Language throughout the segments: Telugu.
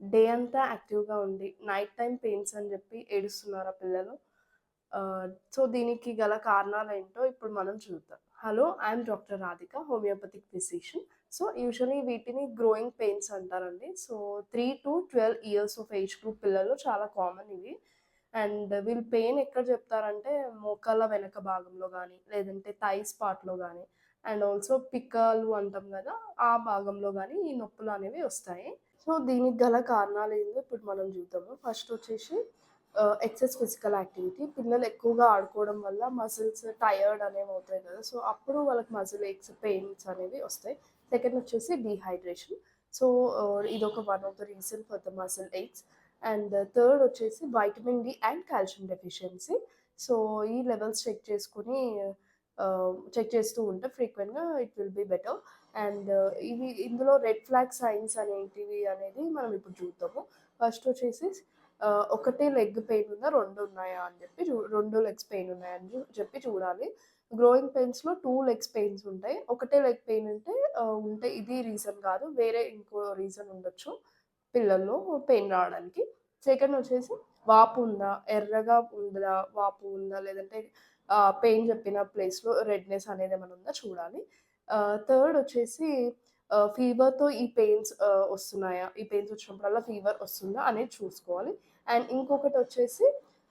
డే అంతా యాక్టివ్‌గా ఉండి, నైట్ టైమ్ పెయిన్స్ అని జెప్పి ఏడుస్తున్నారా పిల్లలు? సో, దీనికి గల కారణాలేంటో ఇప్పుడు మనం చూద్దాం. Hello, I'm doctor Radhika, homoeopathic physician. So, usually వీటిని గ్రోయింగ్ పెయిన్స్ అంటారండి. So, 3-12 years of age group పిల్లలు చాలా కామన్ ఇవి. అండ్ వీళ్ళు పెయిన్ ఎక్కడ చెప్తారంటే, మోకాళ్ళ వెనక భాగంలో గానీ, లేదంటే థైస్ పార్ట్‌లో గానీ, అండ్ ఆల్సో పిక్కలు అంటాం గదా! ఆ భాగంలో గానీ ఈ నొప్పులనేవి ఒస్తాయి. సో, దీనికి గల కారణాలేందో ఇప్పుడు మనం జూద్దాము. ఫస్ట్ వచ్చేసి ఎక్సెస్ ఫిజికల్ యాక్టివిటీ. పిల్లలు ఎక్కువగా ఆడుకోవడం వల్ల మజిల్స్ టైర్డ్ అనేవవుతాయి గదా! సో, అప్పుడు వాళ్ళకి మజిల్ ఏక్స్, పెయిన్స్ అనేవి ఒస్తాయి. సెకండ్ వచ్చేసి డీహైడ్రేషన్. సో, ఇదొక one of the reason for the muscle aches. And third వచ్చేసి vitamin D and calcium deficiency. So, ఈ లెవెల్స్ చెక్ చేస్తూ ఉంటే ఫ్రీక్వెంట్‌గా it will be better. And ఇందులో రెడ్ ఫ్లాగ్ సైన్స్ అనేటివి అనేది మనం ఇప్పుడు చూద్దాము. ఫస్ట్ వచ్చేసి ఒకటే లెగ్ పెయిన్ ఉందా? 2 ఉన్నాయా? అని చెప్పి 2 లెగ్స్ పెయిన్ ఉన్నాయా? అని చెప్పి చూడాలి. గ్రోయింగ్ పెయిన్స్‌లో 2 లెగ్స్ పెయిన్స్ ఉంటాయి. ఒకటే లెగ్ పెయిన్ ఉంటే ఇది రీజన్ కాదు. వేరే ఇంకో రీజన్ ఉండొచ్చు పిల్లల్లో పెయిన్ రావడానికి. సెకండ్ వచ్చేసి వాపు ఉందా? ఎర్రగా ఉందా? వాపు ఉందా? లేదంటే పెయిన్ చెప్పిన ప్లేస్‌లో రెడ్‌నెస్ అనేది ఏమైనా ఉందా చూడాలి. థర్డ్ వచ్చేసి ఫీవర్‌తో ఈ పెయిన్స్ వస్తున్నాయా? ఈ పెయిన్స్ వచ్చినప్పుడల్లా ఫీవర్ వస్తుందా అనేది చూసుకోవాలి. అండ్ ఇంకొకటొచ్చేసి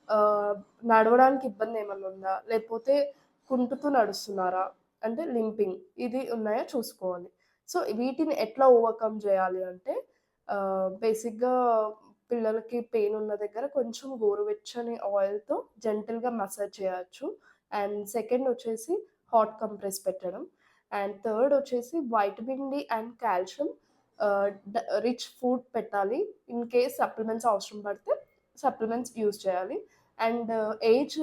ఆహ్, నడవడానికి ఇబ్బంది ఏమన్నా ఉందా? లేకపోతే కుంటుతూ నడుస్తున్నారా? అంటే లింపింగ్ ఇది ఉన్నాయా చూసుకోవాలి. సో, వీటిని ఎట్లా ఓవర్‌కమ్ జేయాలి అంటే బేసిక్‌గా పిల్లలకి పెయిన్ ఉన్న దగ్గర కొంచెం గోరువెచ్చని ఆయిల్‌తో జెంటిల్‌గా మసాజ్ చేయొచ్చు. అండ్ సెకండ్ వచ్చేసి హాట్ కంప్రెస్ పెట్టడం. అండ్ థర్డ్ వచ్చేసి వైటమిన్ డి అండ్ కాల్షియం ఆహ్, డ రిచ్ ఫుడ్ పెట్టాలి. ఇన్ కేస్ సప్లిమెంట్స్ అవసరం పడితే సప్లిమెంట్స్ యూజ్ చేయాలి. అండ్ ఏజ్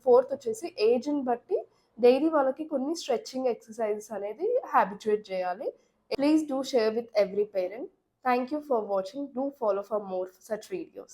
ఫోర్త్ వచ్చేసి ఏజ్‌ని బట్టి డైలీ వాళ్ళకి కొన్ని స్ట్రెచింగ్ ఎక్సర్‌సైజెస్ అనేది హాబిచ్యుయేట్ చేయాలి. Please do share with every parent. Thank you for watching. Do follow for more such videos.